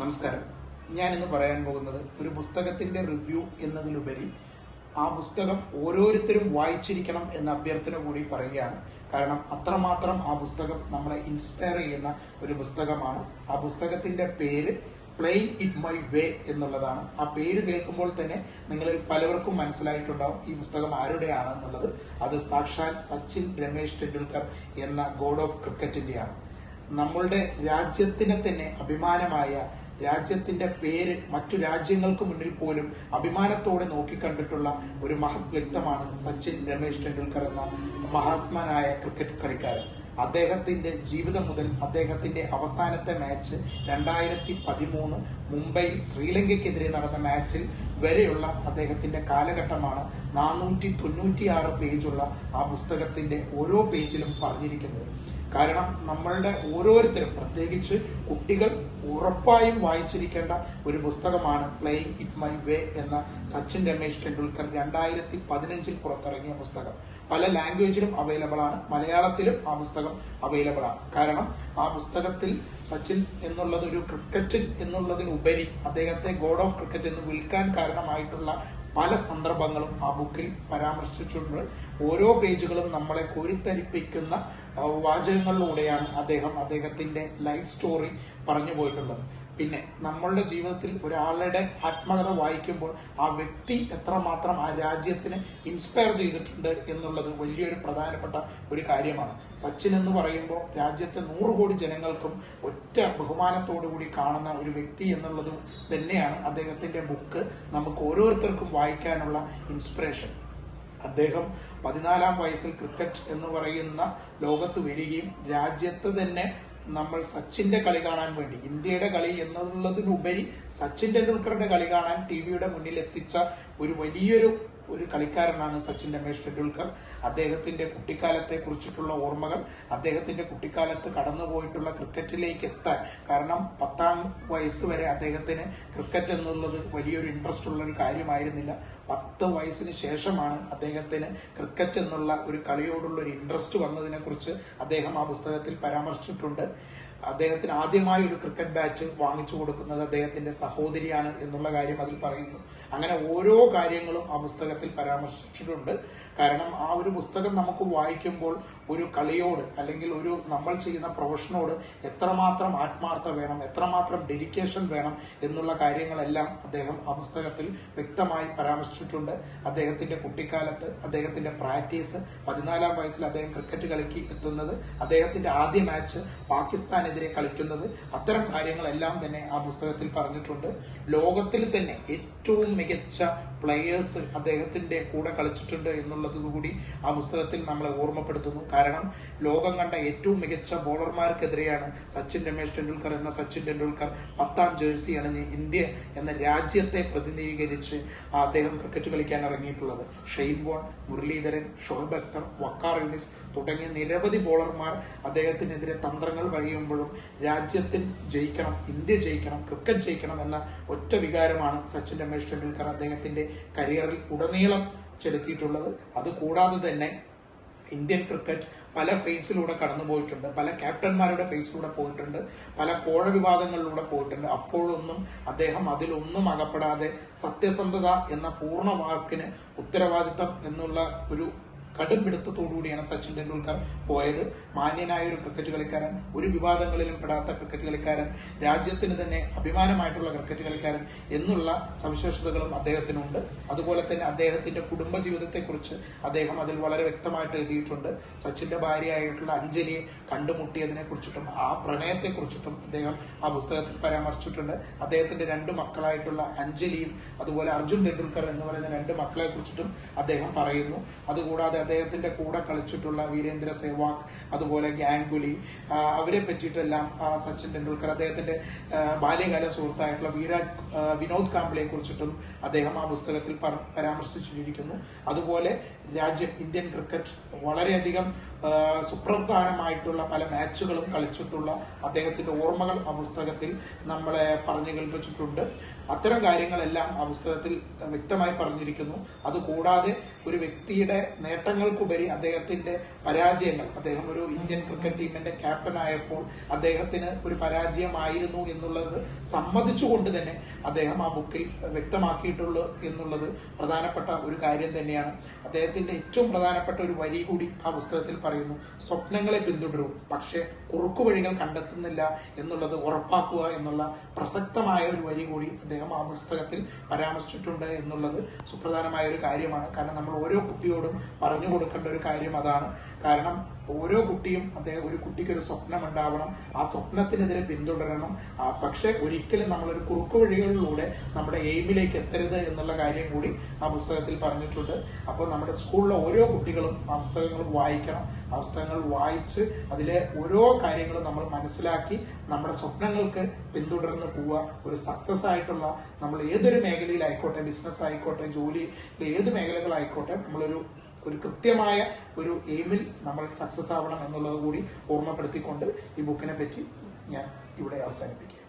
നമസ്കാരം. ഞാനിന്ന് പറയാൻ പോകുന്നത് ഒരു പുസ്തകത്തിന്റെ റിവ്യൂ എന്നതിലുപരി ആ പുസ്തകം ഓരോരുത്തരും വായിച്ചിരിക്കണം എന്ന അഭ്യർത്ഥന കൂടി പറയുകയാണ്. കാരണം അത്രമാത്രം ആ പുസ്തകം നമ്മളെ ഇൻസ്പയർ ചെയ്യുന്ന ഒരു പുസ്തകമാണ്. ആ പുസ്തകത്തിന്റെ പേര് പ്ലേയിങ് ഇറ്റ് മൈ വേ എന്നുള്ളതാണ്. ആ പേര് കേൾക്കുമ്പോൾ തന്നെ നിങ്ങളിൽ പലവർക്കും മനസ്സിലായിട്ടുണ്ടാവും ഈ പുസ്തകം ആരുടെയാണ് എന്നുള്ളത്. അത് സാക്ഷാൽ സച്ചിൻ രമേശ് ടെണ്ടുൽക്കർ എന്ന ഗോഡ് ഓഫ് ക്രിക്കറ്റിന്റെയാണ്. നമ്മളുടെ രാജ്യത്തിനെ തന്നെ അഭിമാനമായ, രാജ്യത്തിന്റെ പേര് മറ്റു രാജ്യങ്ങൾക്ക് മുന്നിൽ പോലും അഭിമാനത്തോടെ നോക്കിക്കണ്ടിട്ടുള്ള ഒരു മഹത് വ്യക്തമാണ് സച്ചിൻ രമേശ് ടെണ്ടുൽക്കർ എന്ന മഹാത്മാനായ ക്രിക്കറ്റ് കളിക്കാരൻ. അദ്ദേഹത്തിന്റെ ജീവിതം മുതൽ അദ്ദേഹത്തിന്റെ അവസാനത്തെ മാച്ച് 2013 മുംബൈയിൽ ശ്രീലങ്കയ്ക്കെതിരെ നടന്ന മാച്ചിൽ വരെയുള്ള അദ്ദേഹത്തിന്റെ കാലഘട്ടമാണ് 496 പേജുള്ള ആ പുസ്തകത്തിന്റെ ഓരോ പേജിലും പറഞ്ഞിരിക്കുന്നത്. കാരണം നമ്മളുടെ ഓരോരുത്തരും, പ്രത്യേകിച്ച് കുട്ടികൾ ഉറപ്പായും വായിച്ചിരിക്കേണ്ട ഒരു പുസ്തകമാണ് പ്ലേയിങ് ഇറ്റ് മൈ വേ എന്ന സച്ചിൻ രമേശ് ടെണ്ടുൽക്കർ 2015 പുറത്തിറങ്ങിയ പുസ്തകം. പല ലാംഗ്വേജിലും അവൈലബിൾ ആണ്. മലയാളത്തിലും ആ പുസ്തകം അവൈലബിൾ ആണ്. കാരണം ആ പുസ്തകത്തിൽ സച്ചിൻ എന്നുള്ളത് ഒരു ക്രിക്കറ്റ് എന്നുള്ളതിനുപരി അദ്ദേഹത്തെ ഗോഡ് ഓഫ് ക്രിക്കറ്റ് എന്ന് വിളിക്കാൻ കാരണമായിട്ടുള്ള പല സന്ദർഭങ്ങളും ആ ബുക്കിൽ പരാമർശിച്ചിട്ടുണ്ട്. ഓരോ പേജുകളും നമ്മളെ കോരിത്തരിപ്പിക്കുന്ന വാചകങ്ങളിലൂടെയാണ് അദ്ദേഹത്തിന്റെ ലൈഫ് സ്റ്റോറി പറഞ്ഞു പോയിട്ടുള്ളത്. പിന്നെ നമ്മളുടെ ജീവിതത്തിൽ ഒരാളുടെ ആത്മകഥ വായിക്കുമ്പോൾ ആ വ്യക്തി എത്രമാത്രം ആ രാജ്യത്തിന് ഇൻസ്പയർ ചെയ്തിട്ടുണ്ട് എന്നുള്ളത് വലിയൊരു പ്രധാനപ്പെട്ട ഒരു കാര്യമാണ്. സച്ചിൻ എന്ന് പറയുമ്പോൾ രാജ്യത്തെ 100 കോടി ജനങ്ങൾക്കും ഒറ്റ ബഹുമാനത്തോടുകൂടി കാണുന്ന ഒരു വ്യക്തി എന്നുള്ളത് തന്നെയാണ് അദ്ദേഹത്തിന്റെ ബുക്ക് നമുക്ക് ഓരോരുത്തർക്കും വായിക്കാനുള്ള ഇൻസ്പിറേഷൻ. അദ്ദേഹം 14-ാം വയസ്സിൽ ക്രിക്കറ്റ് എന്ന് പറയുന്ന ലോകത്ത് വരികയും രാജ്യത്ത് തന്നെ നമ്മൾ സച്ചിന്റെ കളി കാണാൻ വേണ്ടി, ഇന്ത്യയുടെ കളി എന്നുള്ളതിനുപരി സച്ചിൻ ടെണ്ടുൽക്കറുടെ കളി കാണാൻ ടിവിയുടെ മുന്നിൽ എത്തിച്ച ഒരു വലിയൊരു കളിക്കാരനാണ് സച്ചിൻ രമേശ് ടെണ്ടുൽക്കർ. അദ്ദേഹത്തിന്റെ കുട്ടിക്കാലത്തെ കുറിച്ചിട്ടുള്ള ഓർമ്മകൾ, അദ്ദേഹത്തിന്റെ കുട്ടിക്കാലത്ത് കടന്നുപോയിട്ടുള്ള ക്രിക്കറ്റിലേക്ക് എത്താൻ, കാരണം 10-ാം വയസ്സ് വരെ അദ്ദേഹത്തിന് ക്രിക്കറ്റ് എന്നുള്ളത് വലിയൊരു ഇൻട്രസ്റ്റ് ഉള്ള ഒരു കാര്യമായിരുന്നില്ല. 10 വയസ്സിന് ശേഷമാണ് അദ്ദേഹത്തിന് ക്രിക്കറ്റ് എന്നുള്ള ഒരു കളിയോടുള്ള ഒരു ഇൻട്രസ്റ്റ് വന്നതിനെ കുറിച്ച് അദ്ദേഹം ആ പുസ്തകത്തിൽ പരാമർശിച്ചിട്ടുണ്ട്. അദ്ദേഹത്തിന് ആദ്യമായി ഒരു ക്രിക്കറ്റ് ബാറ്റ് വാങ്ങിച്ചു കൊടുക്കുന്നത് അദ്ദേഹത്തിന്റെ സഹോദരിയാണ് എന്നുള്ള കാര്യം അതിൽ പറയുന്നു. അങ്ങനെ ഓരോ കാര്യങ്ങളും ആ പുസ്തകത്തിൽ പരാമർശിച്ചിട്ടുണ്ട്. കാരണം ആ ഒരു പുസ്തകം നമുക്ക് വായിക്കുമ്പോൾ ഒരു കളിയോട്, അല്ലെങ്കിൽ ഒരു നമ്മൾ ചെയ്യുന്ന പ്രൊഫഷനോട് എത്രമാത്രം ആത്മാർത്ഥത വേണം, എത്രമാത്രം ഡെഡിക്കേഷൻ വേണം എന്നുള്ള കാര്യങ്ങളെല്ലാം അദ്ദേഹം ആ പുസ്തകത്തിൽ വ്യക്തമായി പരാമർശിച്ചിട്ടുണ്ട്. അദ്ദേഹത്തിന്റെ കുട്ടിക്കാലത്ത് അദ്ദേഹത്തിന്റെ പ്രാക്ടീസ്, 14-ാം വയസ്സിൽ അദ്ദേഹം ക്രിക്കറ്റ് കളിക്ക് എത്തുന്നത്, അദ്ദേഹത്തിന്റെ ആദ്യ മാച്ച് പാകിസ്ഥാനെതിരെ കളിക്കുന്നത്, അത്തരം കാര്യങ്ങളെല്ലാം തന്നെ ആ പുസ്തകത്തിൽ പറഞ്ഞിട്ടുണ്ട്. ലോകത്തിൽ തന്നെ ഏറ്റവും മികച്ച പ്ലെയേഴ്സ് അദ്ദേഹത്തിന്റെ കൂടെ കളിച്ചിട്ടുണ്ട് എന്നുള്ളത് കൂടി ആ പുസ്തകത്തിൽ നമ്മളെ ഓർമ്മപ്പെടുത്തുന്നു. കാരണം ലോകം കണ്ട ഏറ്റവും മികച്ച ബോളർമാർക്കെതിരെയാണ് സച്ചിൻ രമേശ് ടെണ്ടുൽക്കർ എന്ന സച്ചിൻ ടെണ്ടുൽക്കർ 10-ാം ജേഴ്സി അണിഞ്ഞ് ഇന്ത്യ എന്ന രാജ്യത്തെ പ്രതിനിധീകരിച്ച് അദ്ദേഹം ക്രിക്കറ്റ് കളിക്കാൻ ഇറങ്ങിയിട്ടുള്ളത്. ഷെയ്ൻ വോൺ, മുരളീധരൻ, ഷോയബ് അക്തർ, വക്കാർ യൂനിസ് തുടങ്ങിയ നിരവധി ബോളർമാർ അദ്ദേഹത്തിനെതിരെ തന്ത്രങ്ങൾ പറയുമ്പോഴും രാജ്യത്തിന് ജയിക്കണം, ഇന്ത്യ ജയിക്കണം, ക്രിക്കറ്റ് ജയിക്കണം എന്ന ഒറ്റ വികാരമാണ് സച്ചിൻ രമേശ് ടെണ്ടുൽക്കർ അദ്ദേഹത്തിന്റെ കരിയറിൽ ഉടനീളം ചെലുത്തിയിട്ടുള്ളത്. അതുകൂടാതെ തന്നെ ഇന്ത്യൻ ക്രിക്കറ്റ് പല ഫേസിലൂടെ കടന്നുപോയിട്ടുണ്ട്, പല ക്യാപ്റ്റന്മാരുടെ ഫേസിലൂടെ പോയിട്ടുണ്ട്, പല കോഴ വിവാദങ്ങളിലൂടെ പോയിട്ടുണ്ട്. അപ്പോഴൊന്നും അദ്ദേഹം അതിലൊന്നും അകപ്പെടാതെ സത്യസന്ധത എന്ന പൂർണ്ണ വാക്കിന് ഉത്തരവാദിത്തം എന്നുള്ള ഒരു കടുംപിടുത്തത്തോടുകൂടിയാണ് സച്ചിൻ ടെണ്ടുൽക്കർ പോയത്. മാന്യനായ ഒരു ക്രിക്കറ്റ് കളിക്കാരൻ, ഒരു വിവാദങ്ങളിലും പെടാത്ത ക്രിക്കറ്റ് കളിക്കാരൻ, രാജ്യത്തിന് തന്നെ അഭിമാനമായിട്ടുള്ള ക്രിക്കറ്റ് കളിക്കാരൻ എന്നുള്ള സവിശേഷതകളും അദ്ദേഹത്തിനുണ്ട്. അതുപോലെ തന്നെ അദ്ദേഹത്തിന്റെ കുടുംബജീവിതത്തെക്കുറിച്ച് അദ്ദേഹം അതിൽ വളരെ വ്യക്തമായിട്ട് എഴുതിയിട്ടുണ്ട്. സച്ചിന്റെ ഭാര്യയായിട്ടുള്ള അഞ്ജലിയെ കണ്ടുമുട്ടിയതിനെ കുറിച്ചിട്ടും ആ പ്രണയത്തെക്കുറിച്ചിട്ടും അദ്ദേഹം ആ പുസ്തകത്തിൽ പരാമർശിച്ചിട്ടുണ്ട്. അദ്ദേഹത്തിന്റെ 2 മക്കളായിട്ടുള്ള അഞ്ജലിയും അതുപോലെ അർജുൻ ടെണ്ടുൽക്കർ എന്ന് പറയുന്ന 2 മക്കളെ കുറിച്ചിട്ടും അദ്ദേഹം പറയുന്നു. അതുകൂടാതെ അദ്ദേഹത്തിന്റെ കൂടെ കളിച്ചിട്ടുള്ള വീരേന്ദ്ര സെഹ്വാഗ്, അതുപോലെ ഗാംഗുലി, അവരെ പറ്റിയിട്ടെല്ലാം സച്ചിൻ ടെണ്ടുൽക്കർ, അദ്ദേഹത്തിന്റെ ബാല്യകാല സുഹൃത്തായിട്ടുള്ള വിനോദ് കാംബ്ലെയെ കുറിച്ചിട്ടും അദ്ദേഹം ആ പുസ്തകത്തിൽ പരാമർശിച്ചിരിക്കുന്നു. അതുപോലെ ഇന്ത്യൻ ക്രിക്കറ്റ് വളരെയധികം സുപ്രധാനമായിട്ടുള്ള പല മാച്ചുകളും കളിച്ചിട്ടുള്ള അദ്ദേഹത്തിന്റെ ഓർമ്മകൾ ആ പുസ്തകത്തിൽ നമ്മളെ പറഞ്ഞു കേൾപ്പിച്ചിട്ടുണ്ട്. അത്തരം കാര്യങ്ങളെല്ലാം ആ പുസ്തകത്തിൽ വ്യക്തമായി പറഞ്ഞിരിക്കുന്നു. അതുകൂടാതെ ഒരു വ്യക്തിയുടെ നേട്ടങ്ങൾ സ്വപ്നങ്ങൾക്കുപരി അദ്ദേഹത്തിന്റെ പരാജയങ്ങൾ, അദ്ദേഹം ഒരു ഇന്ത്യൻ ക്രിക്കറ്റ് ടീമിന്റെ ക്യാപ്റ്റൻ ആയപ്പോൾ അദ്ദേഹത്തിന് ഒരു പരാജയമായിരുന്നു എന്നുള്ളത് സമ്മതിച്ചുകൊണ്ട് തന്നെ അദ്ദേഹം ആ ബുക്കിൽ വ്യക്തമാക്കിയിട്ടുള്ളൂ എന്നുള്ളത് പ്രധാനപ്പെട്ട ഒരു കാര്യം തന്നെയാണ്. അദ്ദേഹത്തിന്റെ ഏറ്റവും പ്രധാനപ്പെട്ട ഒരു വരി കൂടി ആ പുസ്തകത്തിൽ പറയുന്നു: സ്വപ്നങ്ങളെ പിന്തുടരൂ, പക്ഷെ കുറുക്കുവഴികൾ കണ്ടെത്തുന്നില്ല എന്നുള്ളത് ഉറപ്പാക്കുക എന്നുള്ള പ്രസക്തമായ ഒരു വരി കൂടി അദ്ദേഹം ആ പുസ്തകത്തിൽ പരാമർശിച്ചിട്ടുണ്ട് എന്നുള്ളത് സുപ്രധാനമായ ഒരു കാര്യമാണ്. കാരണം നമ്മൾ ഓരോ കുട്ടിയോടും പറഞ്ഞു കൊടുക്കേണ്ട ഒരു കാര്യം അതാണ്. കാരണം ഓരോ കുട്ടിയും ഒരു കുട്ടിക്ക് ഒരു സ്വപ്നം ഉണ്ടാവണം, ആ സ്വപ്നത്തിനെതിരെ പിന്തുടരണം. പക്ഷെ ഒരിക്കലും നമ്മളൊരു കുറുക്കുവഴികളിലൂടെ നമ്മുടെ എയിമിലേക്ക് എത്തരുത് എന്നുള്ള കാര്യം കൂടി ആ പുസ്തകത്തിൽ പറഞ്ഞിട്ടുണ്ട്. അപ്പോൾ നമ്മുടെ സ്കൂളിലെ ഓരോ കുട്ടികളും ആ പുസ്തകങ്ങൾ വായിക്കണം. ആ പുസ്തകങ്ങൾ വായിച്ച് അതിലെ ഓരോ കാര്യങ്ങളും നമ്മൾ മനസ്സിലാക്കി നമ്മുടെ സ്വപ്നങ്ങൾക്ക് പിന്തുടർന്ന് പോവുക. ഒരു സക്സസ് ആയിട്ടുള്ള നമ്മൾ ഏതൊരു മേഖലയിലായിക്കോട്ടെ, ബിസിനസ് ആയിക്കോട്ടെ, ജോലി ഏത് മേഖലകളായിക്കോട്ടെ, നമ്മളൊരു കൃത്യമായ ഒരു എയിമിൽ നമ്മൾ സക്സസ് ആവണം എന്നുള്ളത് കൂടി ഓർമ്മപ്പെടുത്തിക്കൊണ്ട് ഈ ബുക്കിനെ പറ്റി ഞാൻ ഇവിടെ അവസാനിപ്പിക്കുക.